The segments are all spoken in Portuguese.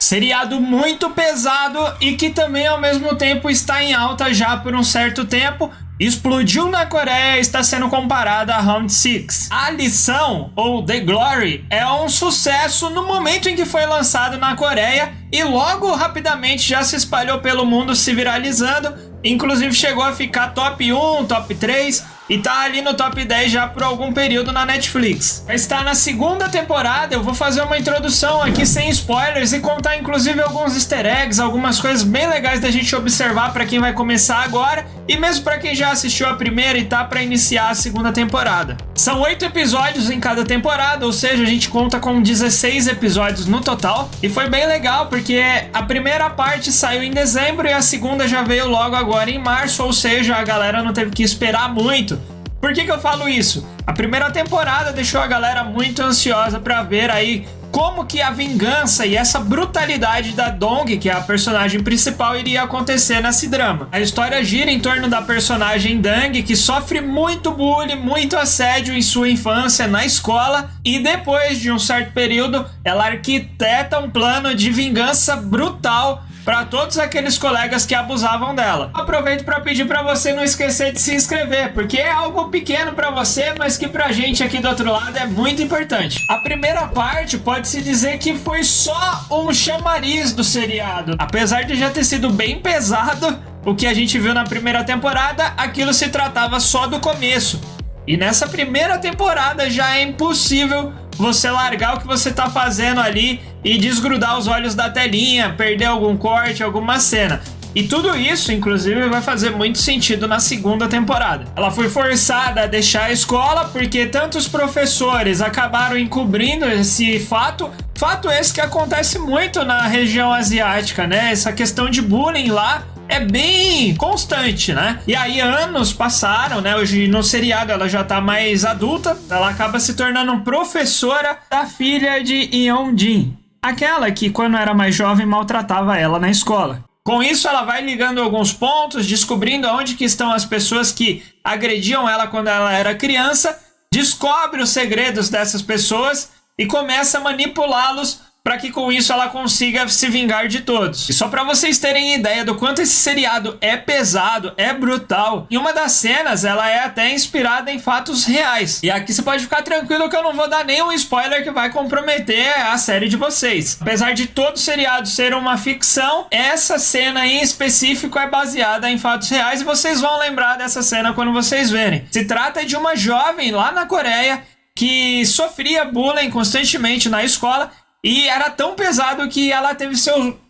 Seriado muito pesado e que também ao mesmo tempo está em alta já por um certo tempo. Explodiu na Coreia e está sendo comparada a Round 6. A Lição, ou The Glory, é um sucesso no momento em que foi lançado na Coreia e logo rapidamente já se espalhou pelo mundo, se viralizando. Inclusive chegou a ficar top 1, top 3 e tá ali no top 10 já por algum período na Netflix. Está na segunda temporada, eu vou fazer uma introdução aqui sem spoilers e contar inclusive alguns easter eggs, algumas coisas bem legais da gente observar para quem vai começar agora e mesmo para quem já assistiu a primeira e tá para iniciar a segunda temporada. São 8 episódios em cada temporada, ou seja, a gente conta com 16 episódios no total e foi bem legal porque a primeira parte saiu em dezembro e a segunda já veio logo agora em março, ou seja, a galera não teve que esperar muito. Por que eu falo isso? A primeira temporada deixou a galera muito ansiosa para ver aí como que a vingança e essa brutalidade da Dong, que é a personagem principal, iria acontecer nesse drama. A história gira em torno da personagem Dang, que sofre muito bullying, muito assédio em sua infância na escola e depois de um certo período ela arquiteta um plano de vingança brutal para todos aqueles colegas que abusavam dela. Aproveito para pedir para você não esquecer de se inscrever, porque é algo pequeno para você, mas que pra gente aqui do outro lado é muito importante. A primeira parte pode-se dizer que foi só um chamariz do seriado. Apesar de já ter sido bem pesado o que a gente viu na primeira temporada, aquilo se tratava só do começo. E nessa primeira temporada já é impossível você largar o que você tá fazendo ali e desgrudar os olhos da telinha, perder algum corte, alguma cena. E tudo isso, inclusive, vai fazer muito sentido na segunda temporada. Ela foi forçada a deixar a escola porque tantos professores acabaram encobrindo esse fato. Fato esse que acontece muito na região asiática, né? Essa questão de bullying lá é bem constante, né? E aí anos passaram, né? Hoje no seriado ela já tá mais adulta. Ela acaba se tornando professora da filha de Yeon-jin, aquela que quando era mais jovem maltratava ela na escola. Com isso ela vai ligando alguns pontos, descobrindo onde que estão as pessoas que agrediam ela quando ela era criança, descobre os segredos dessas pessoas e começa a manipulá-los para que com isso ela consiga se vingar de todos. E só para vocês terem ideia do quanto esse seriado é pesado, é brutal, em uma das cenas ela é até inspirada em fatos reais. E aqui você pode ficar tranquilo que eu não vou dar nenhum spoiler que vai comprometer a série de vocês. Apesar de todo o seriado ser uma ficção, essa cena em específico é baseada em fatos reais e vocês vão lembrar dessa cena quando vocês verem. Se trata de uma jovem lá na Coreia que sofria bullying constantemente na escola. E era tão pesado que ela teve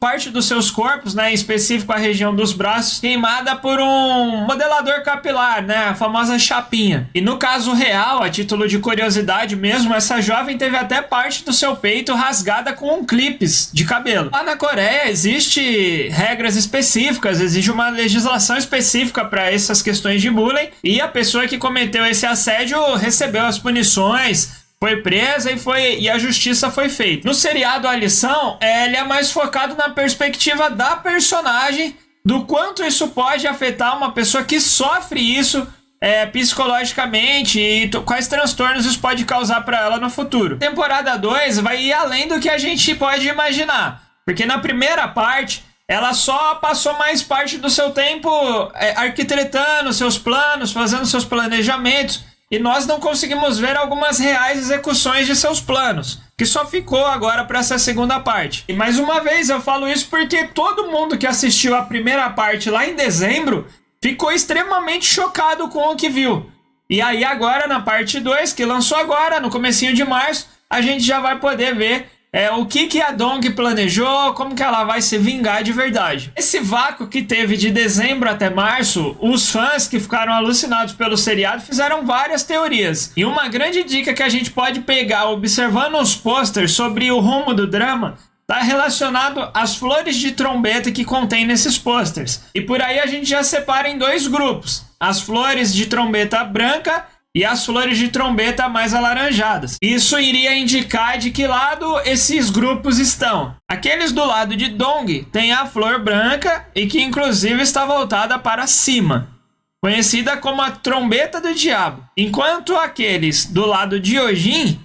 parte dos seus corpos, né, em específico a região dos braços, queimada por um modelador capilar, né, a famosa chapinha. E no caso real, a título de curiosidade mesmo, essa jovem teve até parte do seu peito rasgada com clipes de cabelo. Lá na Coreia existe regras específicas, existe uma legislação específica para essas questões de bullying e a pessoa que cometeu esse assédio recebeu as punições, foi presa e a justiça foi feita. No seriado A Lição, ele é mais focado na perspectiva da personagem, do quanto isso pode afetar uma pessoa que sofre isso psicologicamente e quais transtornos isso pode causar para ela no futuro. Temporada 2 vai ir além do que a gente pode imaginar, porque na primeira parte ela só passou mais parte do seu tempo arquitetando seus planos, fazendo seus planejamentos, e nós não conseguimos ver algumas reais execuções de seus planos, que só ficou agora para essa segunda parte. E mais uma vez eu falo isso porque todo mundo que assistiu a primeira parte lá em dezembro ficou extremamente chocado com o que viu. E aí agora na parte 2, que lançou agora, no comecinho de março, a gente já vai poder ver o que a Dong planejou, como que ela vai se vingar de verdade. Esse vácuo que teve de dezembro até março, os fãs que ficaram alucinados pelo seriado fizeram várias teorias. E uma grande dica que a gente pode pegar observando os posters sobre o rumo do drama está relacionado às flores de trombeta que contém nesses posters. E por aí a gente já separa em dois grupos: as flores de trombeta branca e as flores de trombeta mais alaranjadas. Isso iria indicar de que lado esses grupos estão. Aqueles do lado de Dong tem a flor branca e que inclusive está voltada para cima, conhecida como a trombeta do diabo. Enquanto aqueles do lado de Yeojin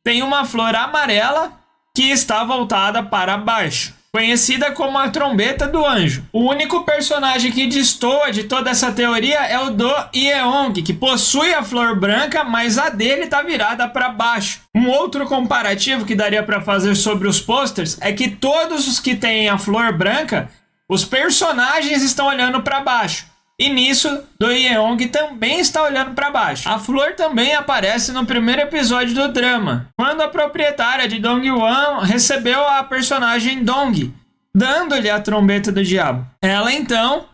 tem uma flor amarela que está voltada para baixo. conhecida como a trombeta do anjo. O único personagem que destoa de toda essa teoria é o Do Yeong, que possui a flor branca, mas a dele tá virada para baixo. Um outro comparativo que daria para fazer sobre os posters é que todos os que têm a flor branca, os personagens estão olhando para baixo. E nisso, Do Yeong também está olhando para baixo. A flor também aparece no primeiro episódio do drama, quando a proprietária de Dongwon recebeu a personagem Dong, dando-lhe a trombeta do diabo. Ela então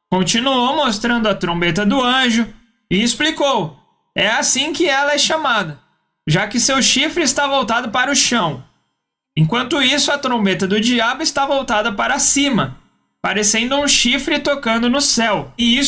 continuou mostrando a trombeta do anjo e explicou: é assim que ela é chamada, já que seu chifre está voltado para o chão. Enquanto isso, a trombeta do diabo está voltada para cima, parecendo um chifre tocando no céu. E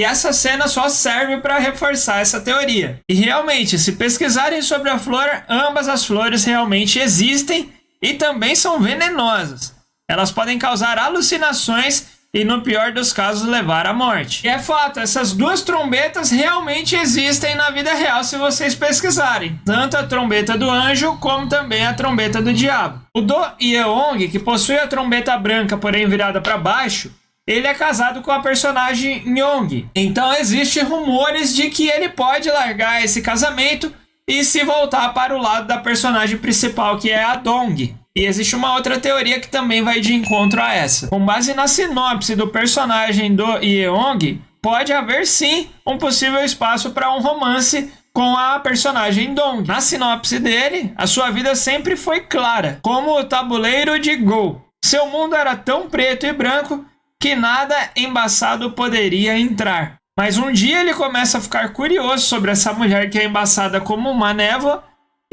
essa cena só serve para reforçar essa teoria. E realmente, se pesquisarem sobre a flor, ambas as flores realmente existem e também são venenosas. Elas podem causar alucinações e, no pior dos casos, levar à morte. E é fato, essas duas trombetas realmente existem na vida real se vocês pesquisarem. Tanto a trombeta do anjo, como também a trombeta do diabo. O Do Yeong, que possui a trombeta branca, porém virada para baixo, ele é casado com a personagem Yong. Então existem rumores de que ele pode largar esse casamento e se voltar para o lado da personagem principal, que é a Dong. E existe uma outra teoria que também vai de encontro a essa. Com base na sinopse do personagem Do Yeong, pode haver sim um possível espaço para um romance com a personagem Dong. Na sinopse dele, a sua vida sempre foi clara, como o tabuleiro de Go. Seu mundo era tão preto e branco que nada embaçado poderia entrar. Mas um dia ele começa a ficar curioso sobre essa mulher que é embaçada como uma névoa,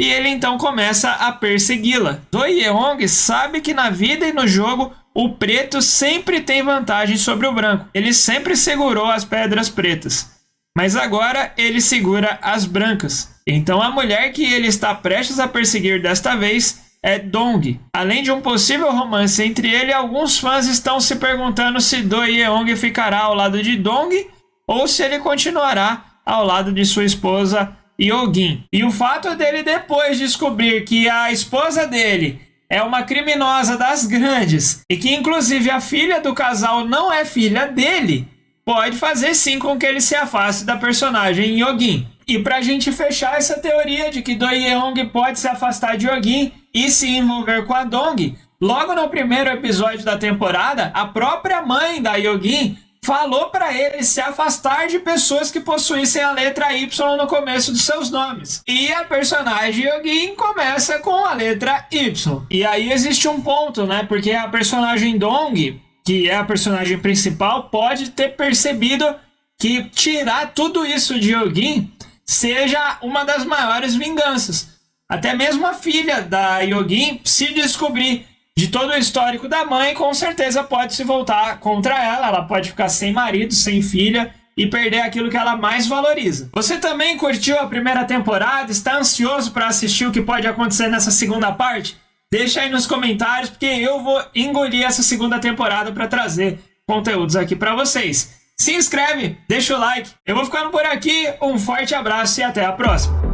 e ele então começa a persegui-la. Do Yeong sabe que na vida e no jogo, o preto sempre tem vantagem sobre o branco. Ele sempre segurou as pedras pretas, mas agora ele segura as brancas. Então a mulher que ele está prestes a perseguir desta vez é Dong. Além de um possível romance entre ele, alguns fãs estão se perguntando se Do Yeong ficará ao lado de Dong ou se ele continuará ao lado de sua esposa Yogin. E o fato dele depois descobrir que a esposa dele é uma criminosa das grandes e que inclusive a filha do casal não é filha dele, pode fazer sim com que ele se afaste da personagem Yogin. E pra gente fechar essa teoria de que Do Yeong pode se afastar de Yogin e se envolver com a Dong, logo no primeiro episódio da temporada, a própria mãe da Yogin falou para ele se afastar de pessoas que possuíssem a letra Y no começo dos seus nomes. E a personagem Yogin começa com a letra Y. E aí existe um ponto, né? Porque a personagem Dong, que é a personagem principal, pode ter percebido que tirar tudo isso de Yogin seja uma das maiores vinganças. Até mesmo a filha da Yogin, se descobrir de todo o histórico da mãe, com certeza pode se voltar contra ela. Ela pode ficar sem marido, sem filha e perder aquilo que ela mais valoriza. Você também curtiu a primeira temporada? Está ansioso para assistir o que pode acontecer nessa segunda parte? Deixa aí nos comentários, porque eu vou engolir essa segunda temporada para trazer conteúdos aqui para vocês. Se inscreve, deixa o like. Eu vou ficando por aqui, um forte abraço e até a próxima.